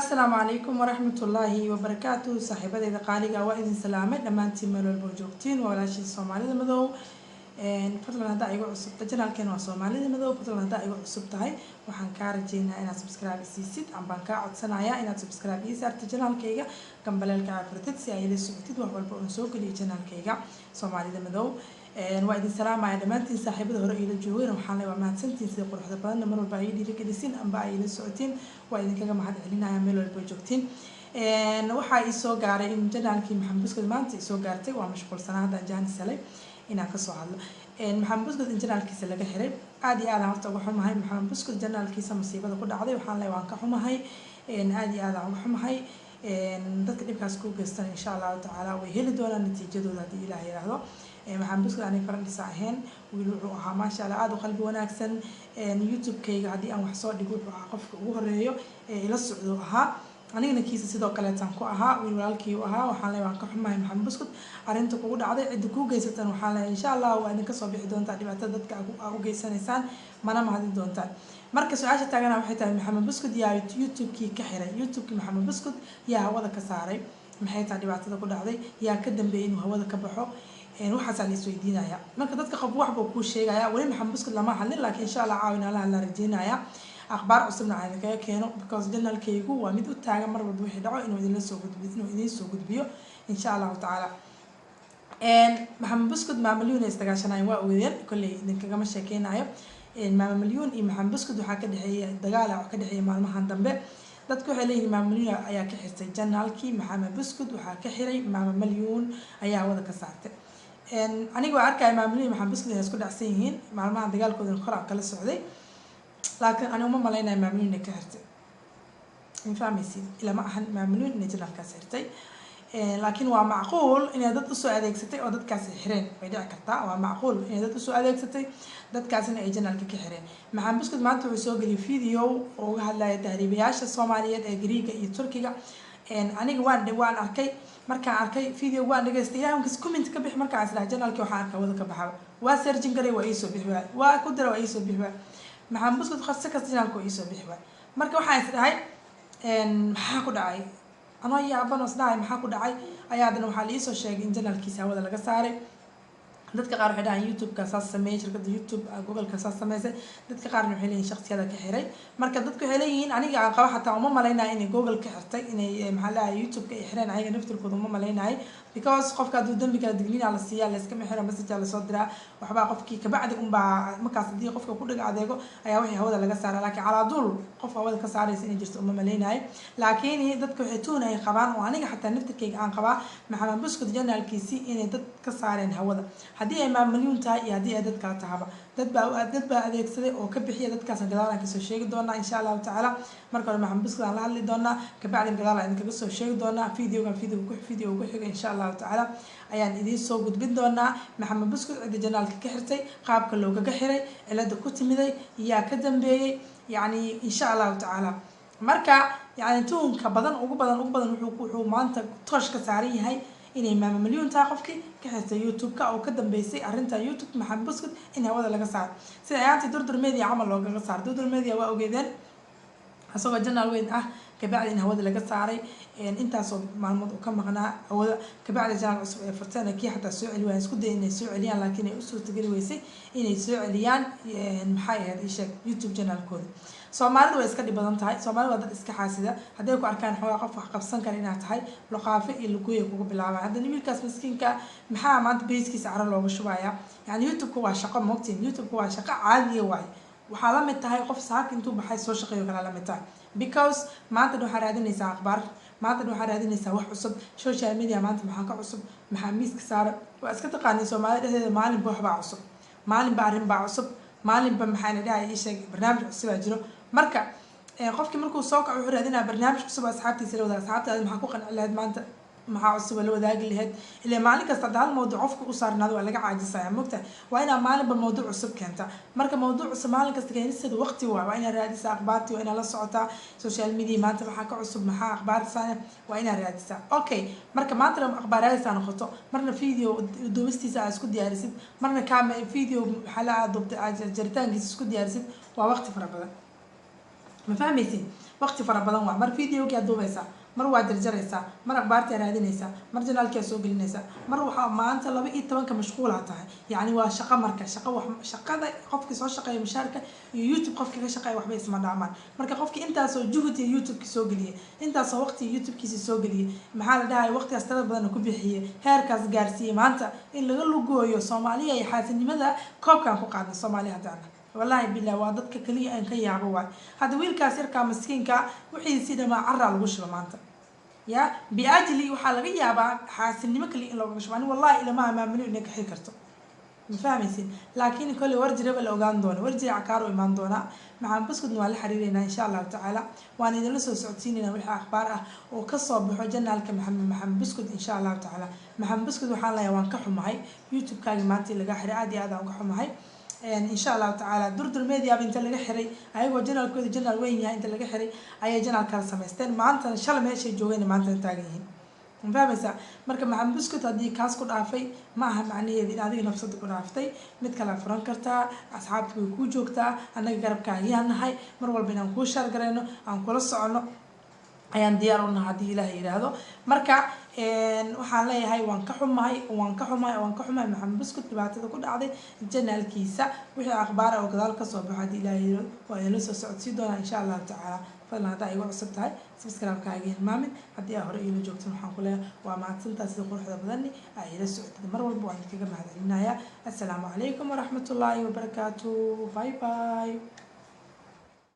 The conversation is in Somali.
السلام عليكم ورحمة الله وبركاته. صاحبتي إذا قالي وإذن سلامة لما أنتي ملو البوجوكتين ولا شيء صومالي مذو فضلا هذا أيوة عصب تجنال كانوا صومالي مذو فضلا هذا أيوة عصب تهاي وحن كارجينا إنا سبسكرايب سيسيد عم بنكا عد سنايا إنا سبسكرايب يسار تجنال كيجا كم بلال كعبرتت سياي للسوتيد وهو البونسوق اللي تجنال كيجا صومالي مذو وإذن سلام على دمانتي صاحبة هراء إلى الجوير وحنا وما تسنتين سيد قرح دبان نمر بعيد لك دسين أم بعيد السعودين وإذن كذا ما حد علينا يعملوا البروجكتين وحا يسوع قارئ إن جنال كي محمد بسكت مانتي يسوع قارتي ومشغول سنة هذا جاني سلي إن أكسو على محمد بسكت إن جنال كي سلقة حرب عادي أنا عرفت وحوم هاي محمد بسكت جنال كي سمصيبة كل عادي وحنا لي وانك حوم هاي عادي أنا وحوم هاي dadka dhibkaas ku geystan insha Allah ta'ala way heli doonaan natiijadooda hadii Ilaahay yiraahdo waxaan bisku aanay farandisa ahayn wiil wuxuu ahaa ma sha Allah aad u qalbi wanaagsan YouTube-kayga hadii aan wax soo dhigo wuxuu ahaa qofka ugu horeeyo ila socdo ahaa anigana kiisa sidoo kale tan ku ahaa wiil walaalkii u ahaa waxaan leeyahay waan ka xumahay maxamed buskut arinta kugu dhacday cid ku geysatan waxaan leeyahay insha Allah waa idin ka soo bixi doontaa dhibaatada dadka u geysanaysaan mana mahadin doontaan marka su'aasha taagana waxay tahay maxamed buskut yaa YouTube-kii ka xiray YouTube-kii maxamed buskut yaa hawada ka saaray maxay tahay dhibaatada ku dhacday yaa ka dambeeyay inuu hawada ka baxo waxaas aan isweydiinaya marka dadka qof waxba ku sheegaya wali maxamed buskut lama hadlin laakiin insha Allah caawina la rajeynaya أخبار عصبنا على ذكاء كانوا because جنال كيجو وميد التاجر مرة بدو يدعوا إنه إذا لسه قد بيو إن شاء الله تعالى. محمد بسكت مع مليون استجاشنا يواء وذين كل إنك كم شاكين عيب مع مليون محمد بسكت وحكد هي دجالة وحكد هي مع المهندم به تذكر عليه مع مليون أيا كحست جنال كي محمد بسكت وحكحري مع مليون أيا وذا كسرته. أنا جو أركع مع مليون محمد بسكت يسكت عسيهين مع المهندم دجال كذا الخرا كلا السعودي. لكن أنا ما ملاينا معمولين كهرتي ينفع يصير إلى ما أحد معمولين نجنا كسرتي لكن هو معقول إن هذا السؤال يكستي أو ذات كسرين بدي أكتر ومعقول إن هذا السؤال يكستي ذات كسرين أيجنا كحرين مع بس كنت ما أنتوا يسوق لي فيديو وهلا تهريبياش الصومالية الجريجة التركية أنا جوان أركي مركا أركي فيديو جوان نجستيها ممكن كومنت كبيح مركا عسلا جنا كوحارك وذا كبحر وسيرجن قري وإيسو بحوا وكدر وإيسو بحوا maxaan buskud khasta kasta inaan ku iso bixba marka waxaan isdahay maxaa ku dhacay anoo yaaban isdahay maxaa ku dhacay ayaadana waxa la isoo sheegay in janaalkiisa hawada laga saaray dadka qaar waxay dhahaan YouTube-ka saas sameeyay shirkadda YouTube Google-ka saas sameysay dadka qaarna waxay leeyihiin shakhsiyada ka xiray marka dadku waxay leeyihiin aniga aan qaba xataa uma maleynaa in Google ka xirtay inay maxaa la YouTube-ka ay xireen ayaga naftirkooda uma maleynaa because qofka haduu dambi kala digniin la siiyaa la iska mixiro message la soo diraa waxba qofkii ka bacdi markaas hadii qofka ku dhig adeego ayaa wixii hawada laga saaray laakiin cala dul qof hawada ka saaraysa in jirto uma maleynaa laakiin dadku waxay tuunay qabaan oo aniga xataa naftirkeyga aan qabaa maxamed buskut janaalkiisi inay dad ka saareen hawada haddii ay maamuliyun tahay iyo haddii ay dad kala tahaba dad baa adeegsaday oo ka bixiya dadkaas gadaal aan kasoo sheegi doonaa insha Allah ta'ala marka hore maxamed buskut aan la hadli doonaa ka bacdi gadaal aan kaga soo sheegi doonaa video ku xiga insha Allah ta'ala ayaan idin soo gudbin doonaa maxamed buskut cid janaalka ka xirtay qaabka looga xiray cilada ku timiday yaa ka dambeeyay yani insha Allah ta'ala marka yani tuunka badan ugu badan wuxuu maanta toosh ka saaran yahay inay maama milyan taa qofkii ka xirtay YouTube-ka oo ka dambeysay arinta YouTube maxamed buskut in hawada laga saaro sida ayaanti durdur media camal looga saaro durdur media waa ogeedeen asagoo janaal weyn ah kabacdi in hawada laga saaray intaas oo maalmood ka maqnaa hawada kabacdi janaal cusub ee fartana kii xataa soo celi waan isku day inay soo celiyaan laakiin ay u suurtagali weysay inay soo celiyaan maxay ahayd isheeg YouTube janaalkooda Soomaalidu way iska dhibadan tahay Soomaalidu waa dad iska xaasida haday ku arkaan xogaa qof wax qabsan kara inaad tahay luqaafe iyo luqooy kugu bilaabay hadda niilkaas miskiinka maxaa maanta basiskiisa cara looga shubaya yani YouTube-ku waa shaqo moogtiin YouTube-ku waa shaqo caadi waay waxaa la mid tahay qof saak intuu baxay soo shaqeeyo kala la mid tahay because maanta waxaad raadinaysaa akhbaar maanta waxaad raadinaysaa wax cusub social media maanta maxaa ka cusub maxaa miiska saaran waa iska taqaanay Soomaalida dhexdeeda maalin wax baa cusub maalin baa arrin baa cusub maalin ba maxaa la dhahay isheeg barnaamij cusub jiro marka qofkii markuu soo kaco wuxuu raadinaa barnaamij cusub asxaabtiisa la wadaag asxaabtaada maxaa ku qanci lahayd maanta maxaa cusub la wadaagi lahayd ilaa maalin kasta hal mowduuc qofku u saarnaado waa laga caajisaa moogta waa inaa maalinba mowduuc cusub keenta marka mowduuc cusub maalin kasta keenisada waqti waa inaa raadisaa akhbaartii waa inaa la socotaa social media maanta maxaa ka cusub maxaa akhbaarta waa inaa raadisaa okay marka maanta akhbaaraysa noqoto marna video duubistiisa aad isku diyaarisid marna video waxa la duubtay jaritaankiisa isku diyaarisid waa waqti fara badan ma fahmaysin waqti fara badan waa mar videoga aad duubaysaa mar waa jarjaraysaa mar akhbaarta raadinaysaa mar janaalka soo gelinaysaa mar waxa maanta 12 mashquul ah tahay yani waa shaqo marka shaqada qofkii soo shaqeeyo mushaarka iyo YouTube qofkii ka shaqeeyo waxba isma dhaamaan marka qofkii intaas oo juhdi YouTube soo geliyay intaas oo waqti YouTube kiisa soo geliyay maxaa la dhahay waqtigaas tada badan ku bixiyay heerkaas gaarsiiyay maanta in laga lugooyo Soomaaliya iyo xaasinimada koobkan ku qaadna Soomaaliya hadana والله بالله وادتك كلية إن كي يعبوا هذا ويل كاسر كمسكين وحي سيدا ما عرّا الوش لمانته يا بأجلي وحلقي يابا حاسن لي مكلي إلا وشماني والله إلا ما منو إنك حكرته مفهمين لكن كل ورد ربل أوغان دونا ورد عكارو إيمان دونا مع بسكت نوال حريرنا إن شاء الله تعالى وأنا دلسوا سعوديننا والأخبار وقصة بحجنا لك محمد بسكت إن شاء الله تعالى محمد بسكت وحنا يوان كحو معي يوتيوب كلماتي لقى حري عادي هذا وكحو معي إن شاء الله تعالى درد الميديا بنت اللي حري أيوة جنال كود جنال وين يا أنت اللي حري أي جنال كان سمستين ما أنت إن شاء الله ماشي جوين ما أنت تاجين فاهمة مركب محمد بسكت هذه كاس كل عافي معها معنية هذه نفسها كل عافتي متكلم فرنكرتا أصحابك يكون جوكتا أنا جرب كاهي هاي مرول بينا نكون شارجرينه عن كل الصعنا ayaan diyaar u nahay hadii Ilaahay yiraahdo marka waxaan leeyahay waan ka xumahay maxamed buskut dhibaatada ku dhacday janaalkiisa wixii akhbaar oo gadaal ka soo baxay hadii Ilaahay yiraahdo waa inoo soo socodsi doona insha Allah taala fadlan hadaa igu cusub tahay subscribe kaaga hilmaamin hadii aad hore ila joogto waxaan ku leeyahay waa mahadsantahay sida quruxda badan ay ila socotay mar walba waan kaga mahadcelinayaa assalaamu calaykum wa rahmatullaahi wa barakaatuh bye bye